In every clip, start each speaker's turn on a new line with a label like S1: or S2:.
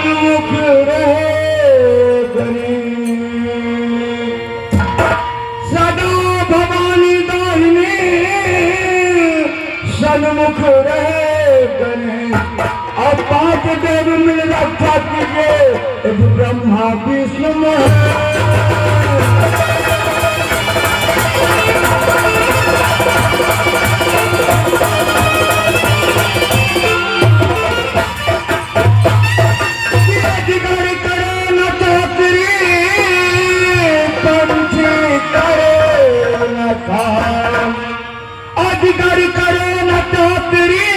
S1: सन्मुख रहे सदा भवानी दाहिनी सन्मुख रहे अब पांच देव मिल रक्षा कीजिए ब्रह्मा विष्णु अधिकारी करे न टोकरी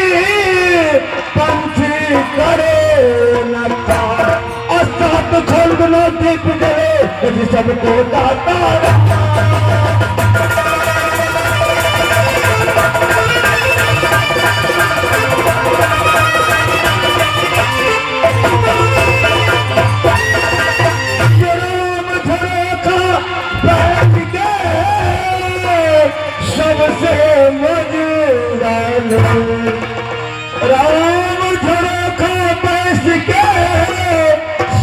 S1: पंछी करे न सात खोल नो दीप जले सबको दाता सबसे राम झरोखा बैस के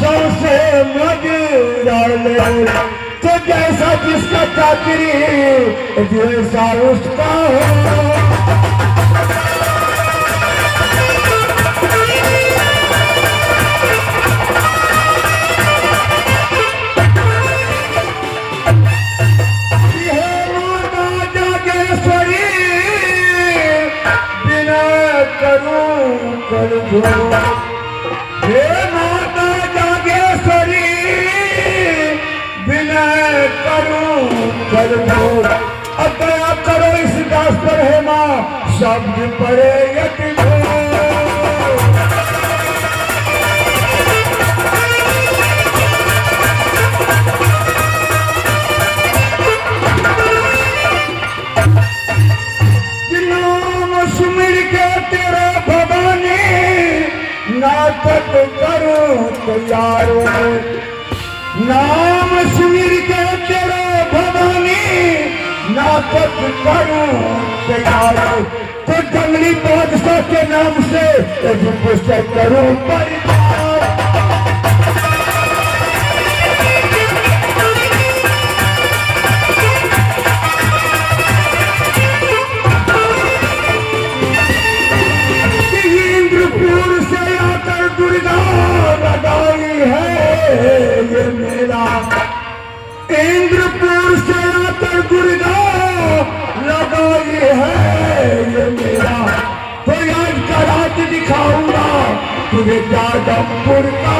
S1: सबसे मजदार तो जैसा जिसका चाकरी जैसा उसका हो हे माता जागेश्वरी विनय करूं कर दो अब दया करो इस दास पर है माँ शब्द पड़े यति नाटक करूं तैयारो नाम सुमिर के तेरे भवानी नाटक करूं तैयारो तो जंगली बादशाह के नाम से पुस्तक करूं परिवार दुर्गा लगाई है ये मेरा इंद्रपुर से आकर दुर्गा लगाई है ये मेरा तो आज का रात दिखाऊंगा तुझे जादवपुर का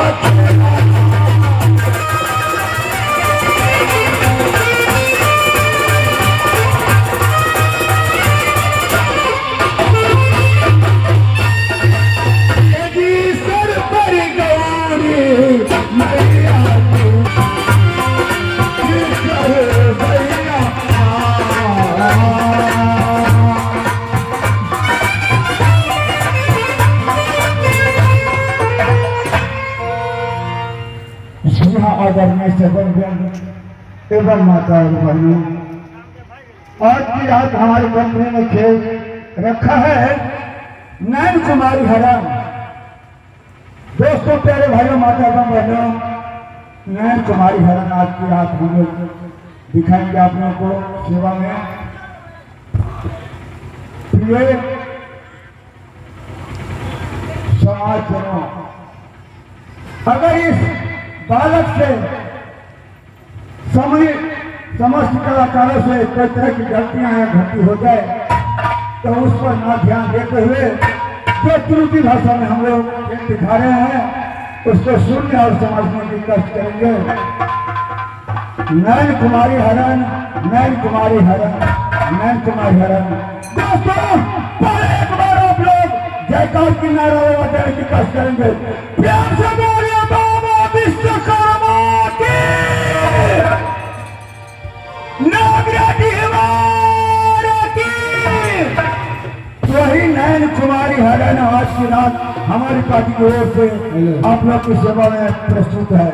S1: आदरणीय सदन एवं माता और बहनों आज की रात हमारे कंपनी में खेल रखा है नैन कुमारी हरण दोस्तों प्यारे भाइयों माता एवं बहनों नैन कुमारी हरण आज की रात हम लोग दिखाएंगे आप लोगों को सेवा में प्रिय समाजजनों अगर इस बालक से समस्त कलाकारों से कोई तरह की गलतियां या घटी हो जाए तो उस पर ना ध्यान देते हुए जो त्रुटि भाषा में हम लोग दिखा रहे हैं उसको सुनने और समझने की कष्ट करेंगे। नैन कुमारी हरण नैन कुमारी हरण नैन कुमारी हरण दोस्तों पहले एक बार आप लोग जयकार की नारा लगाने की कष्ट करेंगे प्यार से बोलिए बाबा विश्वकर्मा की वही नैन कुमारी हरण आज की रात हमारी पार्टी की ओर से आप लोग की सेवा में प्रस्तुत है।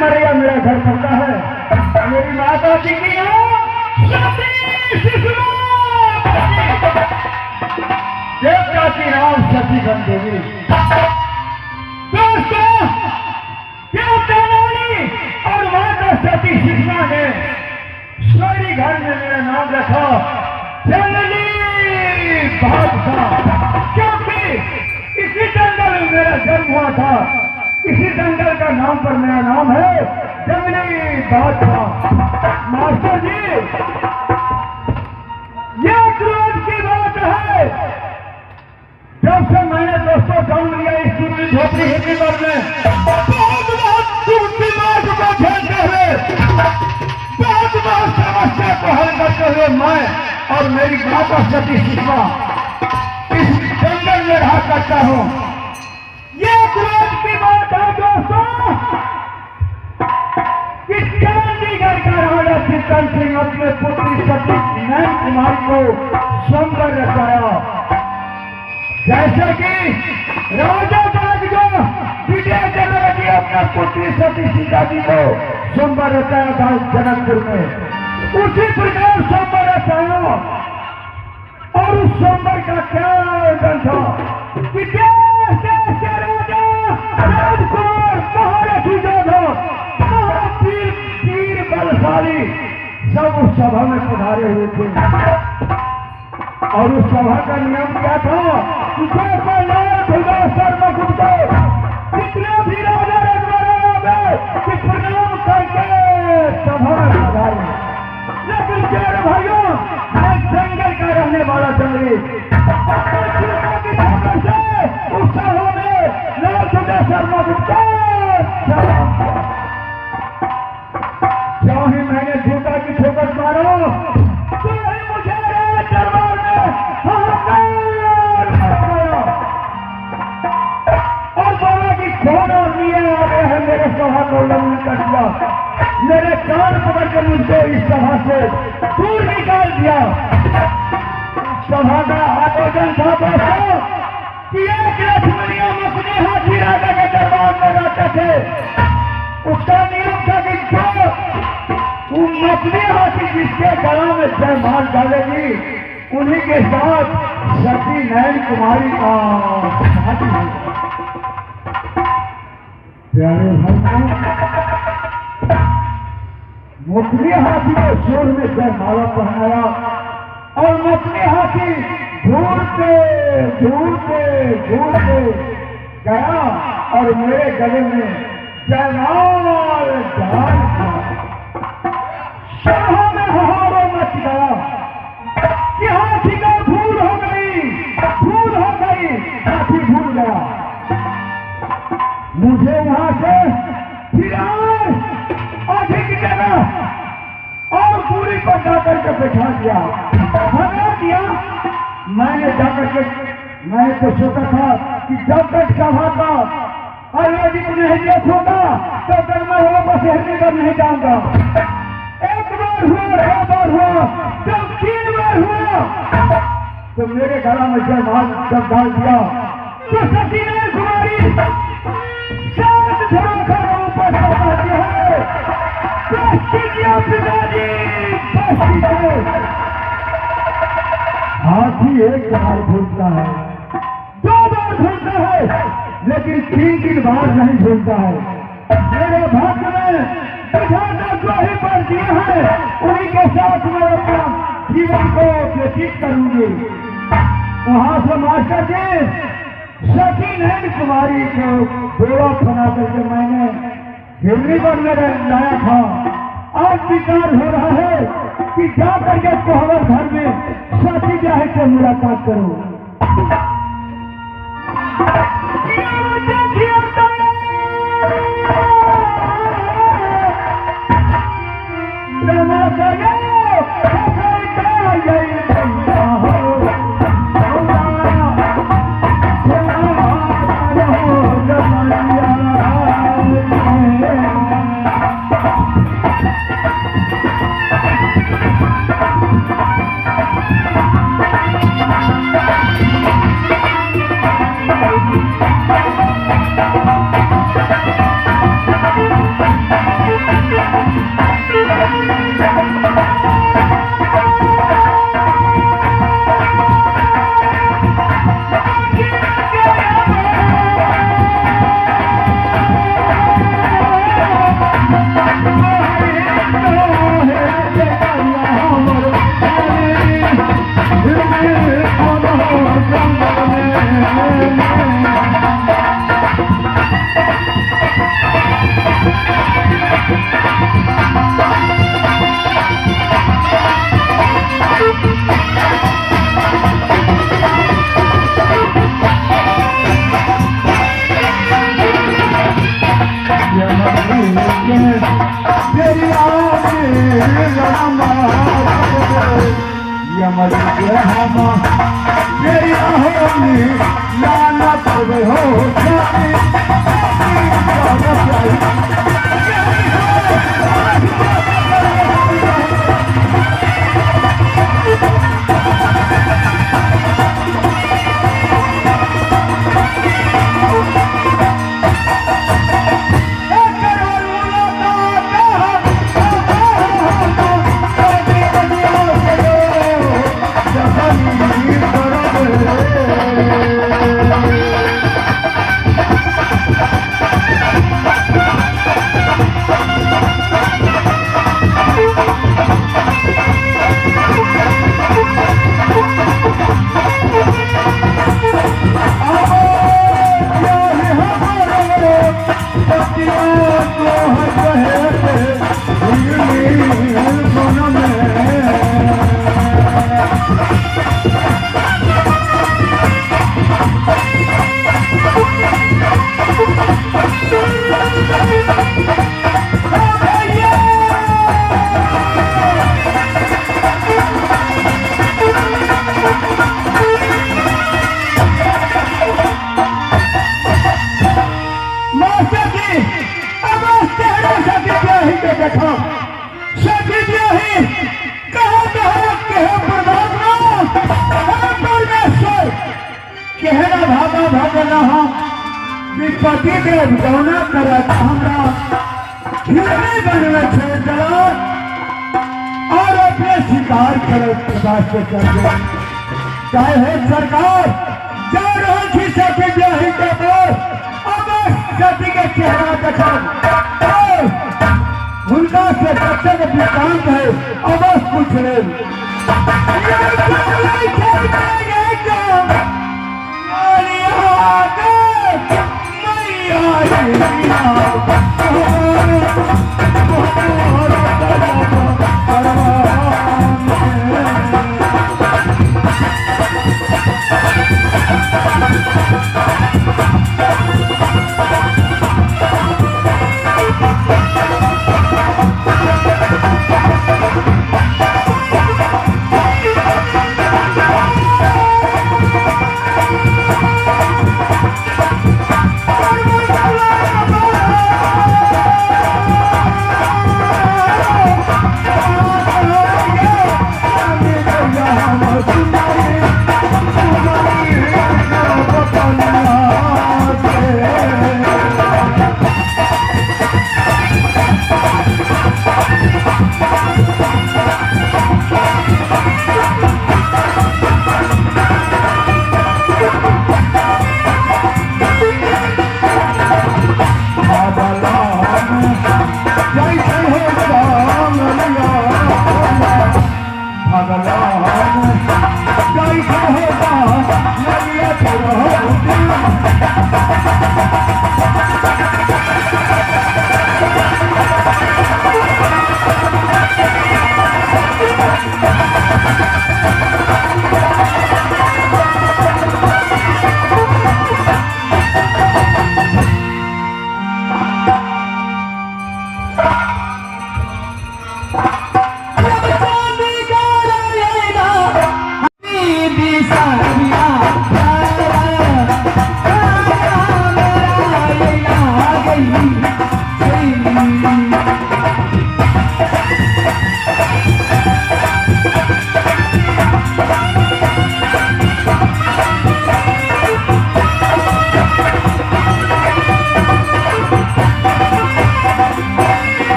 S1: मरिया मेरा घर पड़ता है। मेरी माता जी की देवता की नाम सती बन देवी। दोस्तों, देवता रानी और माता सती शिष्मा ने सोरी घर में मेरा नाम रखा जंगली बादशाह, क्योंकि इसी जंगल में मेरा जन्म हुआ था। इसी जंगल का नाम पर मेरा नाम है जंगली बादशाह। मास्टर जी, यह क्रोध की बात है। जब से मैंने दोस्तों जन्म लिया इस सुनली झोपड़ी हिंदी पर में बहुत दिमाग को झेलते हुए, बहुत समस्या को हल करते हुए मैं और मेरी माता सती शिष्मा इस जंगल में रहा करता हूँ। ये क्रोध की बात है दोस्तों कि चंडीगढ़ का राजा चित्तन सिंह अपने पुत्री सती नैन कुमारी को स्वयंवर रचाया। जैसे कि राजा जाग जो विजय जनक अपना पुत्री सती सीता जी को स्वयंवर रचाया था जनकपुर में, उसी प्रकार स्वयंवर रचाया। और उस स्वयंवर का क्या आयोजन था कि राजकुमार महारथी जो था, महावीर बलशाली सब उस सभा में पधारे हुए थे। और उस सभा का नियम क्या था कि जो लाल खुदा सर्वगुप्त को जितने भी राजा रजवाड़े कि प्रणाम करके सभा में पधारे। लेकिन प्यारे भाइयों, मैं जंगल का रहने वाला जंगली उस सभा में लाल खुदा सर्वगुप्त जहाँ ही मैंने जूता की ठोकर मारो तो ही मुझे दरबार में हाहाकार मचाया और बोला कि कौन आदमी आ रहे हैं मेरे सभा को उल्लंघन कर दिया। मेरे कान पकड़ कर मुझको इस सभा से दूर निकाल दिया। सभा का आयोजन था दोस्तों कि एक लक्ष्मणिया मछली हाथी राजा के दरबार में रहते थे। उसका नियम था कि जो मछली हाथी जिसके गला में जयमाल डालेगी उन्हीं के साथ सती नैन कुमारी का शादी होगी। प्यारे भाइयों, मछली हाथी के शोर में जयमाला पहनाया और मछली हाथी ढूंढते ढूंढते ढूंढते गया और मेरे गले में जयमाल डाल दिया। सभा में हाहाकार मच गया कि हाथी का भूल हो गई, भूल हो गई, हाथी भूल गया। मुझे वहां से फिर अधिक जगह और दूरी पर जाकर के बैठा दिया, भगा दिया। मैंने जाकर के मैंने तो सोचा था कि जब तक सभा का आयोजित नहीं देखूंगा तब तक मैं वापस हिरनी पर नहीं जाऊंगा। एक बार हुआ, दो बार हुआ, जब 3 बार हुआ तो मेरे गला में जब डाल दिया तो सती नयन कुमारी शांत धराकर ऊपर कहती है, पिताजी हाथी एक बार घूमता है, 2 बार घूमता है, लेकिन 3 बार नहीं घूमता है। मेरे भाग्य में विधाता जो ही पर दिए हैं उन्हीं के साथ मैं अपना जीवन को व्यतीत करूंगी। वहां से मास्टर जी सती नयन कुमारी को बेड़ा बना करके मैंने हिरनी पर लाया था। आज विचार हो रहा है कि जा करके कोहबर घर में सती जाहे से मुलाकात करो। पति देव गौना करत हमरा हिरनी बनवे छोड़ और अपने शिकार करत प्रकाश से कर दे। चाहे हो सरकार जा रही थी सती ब्याही के पास, अब सती के चेहरा देखा उनका से बच्चे का वृत्तांत है, अब पूछ रहे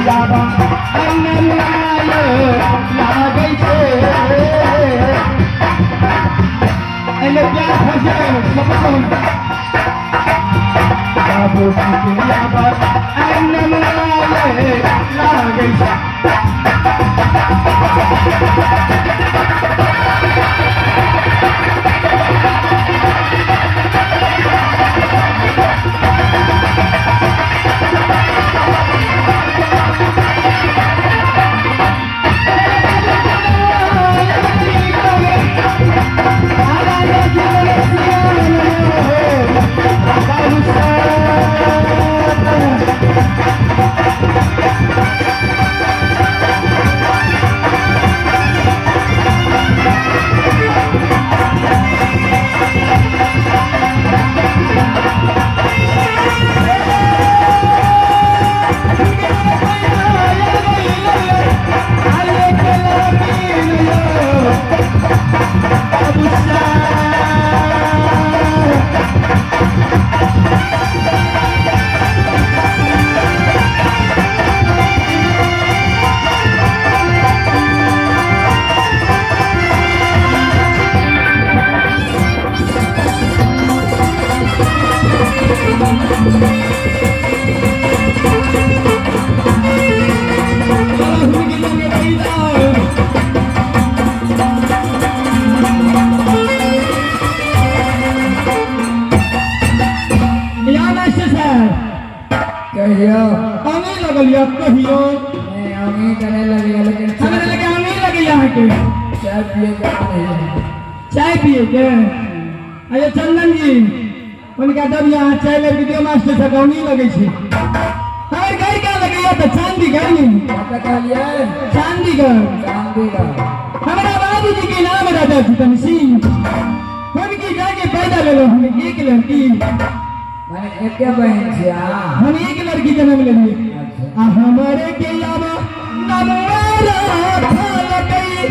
S1: याबा अन्नलायो लागै छे एने प्यार फसे सबको बाबू के याबा अन्नलायो लागै छे कहियो आने लगलिया कहियो नहीं आने करने लगिया लेकिन हमें लगे आने लगे यहाँ के चाय पिए के अरे चंदन जी उनका जब यहाँ चाय ले वीडियो मास्टर से गौनी लगे छे हर घर का लगे तो चांदी घर में क्या कहलिए चांदीगढ़ हमारा बाबूजी के नाम राजा जीतन सिंह उनकी जाके पैदा ले लो हमें एक लड़की मैंने एक बहन से हम एक लड़की जन्म ले लिए हमारे के याबा नमवारा था गई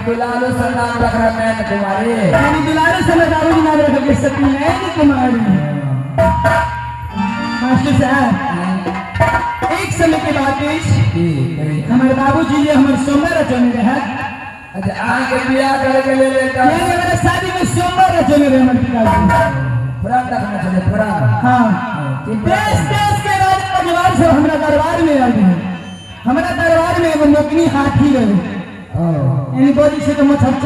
S1: दुलारू से नाम रख रहा मैं कुमारी यानी दुलारू से दारू नाम रख के सती नहीं कुमारी मास्टर साहब एक समय के बाद हमारे बाबूजी ये हमारे सोमवार रचने रहे अच्छा आगे बियाह करके ले लेता ये मेरे शादी में सोमवार रचने रहे हमारे पिताजी पुराण रखना चाहिए पुराण हां देश देश के राज परिवार से हमारा दरबार में आ गए हमारा दरबार में वो नौकरी हाथी रहे एनीबॉडी से तो मत हट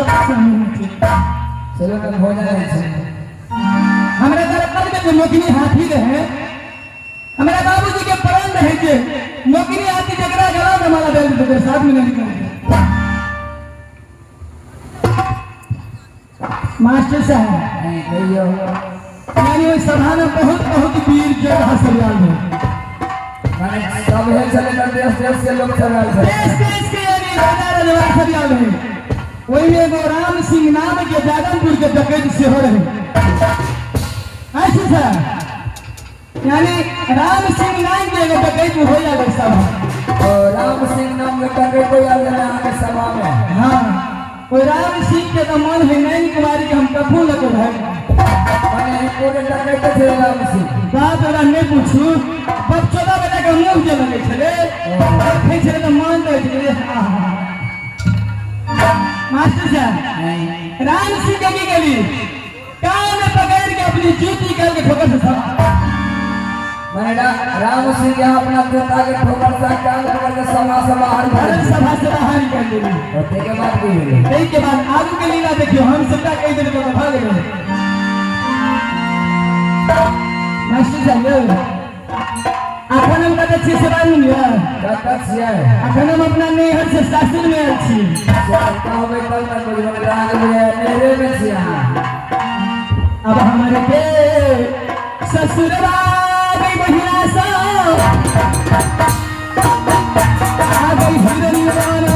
S1: चलो कल हो जाए हमारे दरबार में जो नौकरी हाथी रहे हमारे बाबूजी के प्राण रहे थे नौकरी हाथी जगरा गला में हमारा बैल तो साथ में नहीं निकल मास्टर साहब
S2: यानी वो सभा में बहुत वीर जय हसरियाल में
S3: मैंने सब है चले जाते हैं देश से लोग चले आते हैं
S2: देश के यानी राजा रजवाड़ हसरियाल में वही में वो राम सिंह नाम के जागनपुर के डकैत से हो रहे ऐसे सर यानी राम सिंह नाम के डकैत हो जाएगा सब
S3: और राम सिंह नाम का डकैत को याद है आगे सभा में
S2: हाँ वो राम सिंह के तो मन है नैन कुमारी के हम कपूर लगे भाई
S3: मैंने पूरे डकैत थे राम सिंह
S2: बात वाला नहीं पूछू बब 14 बजे का मुंह के लगे चले और फिर चले तो मान दे चले मास्टर साहब राम सिंह के गली कान में पकड़ के अपनी जूती करके ठोकर से सब
S3: मैंने राम सिंह के अपना जूता के ठोकर से कान पकड़ के सभा से बाहर
S2: सभा से बाहर निकाल दिए
S3: और के बाद भी
S2: के बाद आगू के लीला देखियो हम सबका कई दिन को भाग गए मास्टर साहब अपन हम कहते छी सेवा नहीं है
S3: डकैत छियै
S2: अपन हम अपना नैहर से सासुर में आयल छी
S3: कहबै तब ना कोई बने राग में मेरे में छियै
S2: अब हमारे के ससुरवा गई बहिना सा आ गई हिरनियाना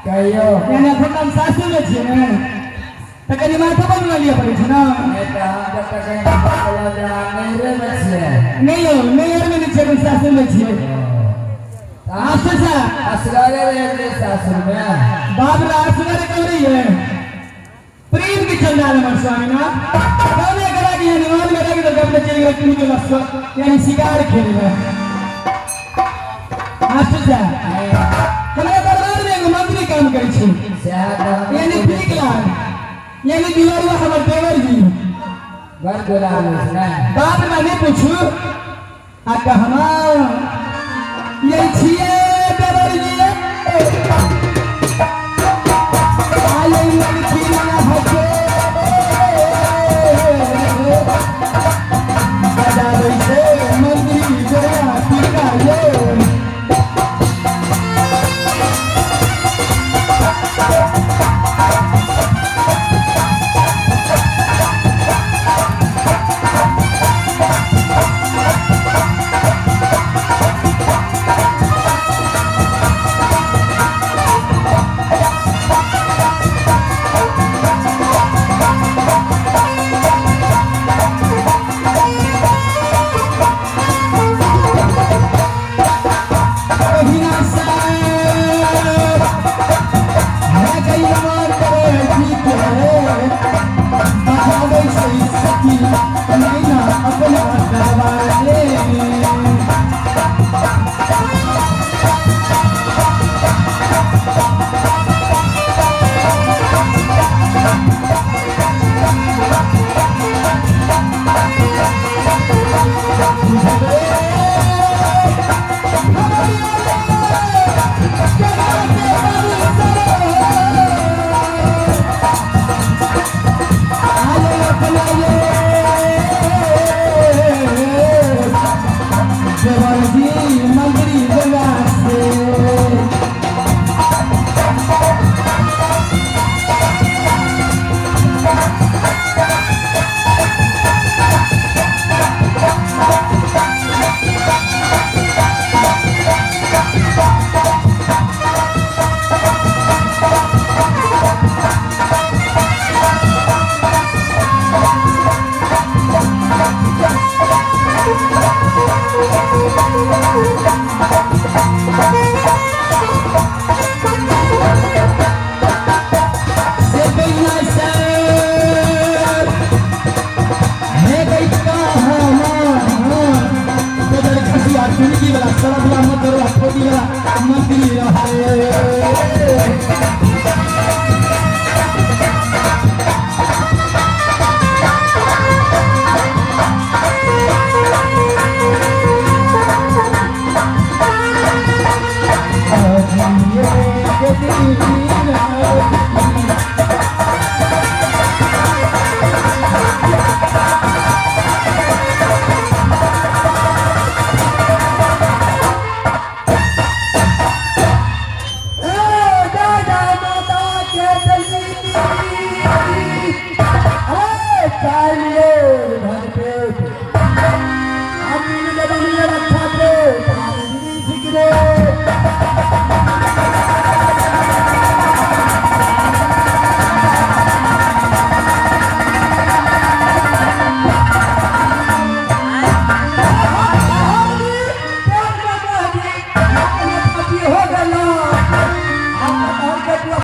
S3: कहियो
S2: यानी अखन हम सासुर में छियै ने तऽ कनि माथा पर न लिअ पड़ै छै ने
S3: नहीं तो हम जब तक कहीं पकड़ा जा नहीं रे बच्चे
S2: नहीं हो नहीं यार में छियै सासुर में छियै आपसे सा
S3: असरारे रहे सासुर में
S2: बाप रे असरारे कर रही है प्रेम की चंदा नमन स्वामी ना गाने करा कि निवान में रही तो गप चली गई तुम के बस यानी शिकार खेल रहा आपसे सा हमरा दरबार में एगो मंत्री काम करै छै यानी ठीक लाग यानी दीवार हमर देवर जी
S3: घर गोला ना
S2: बाप रे नहीं पूछू आ कहमा ये छिए देवर जी आले लड़की ना हके बजा रही से मंत्री जरा टीका ये
S1: ये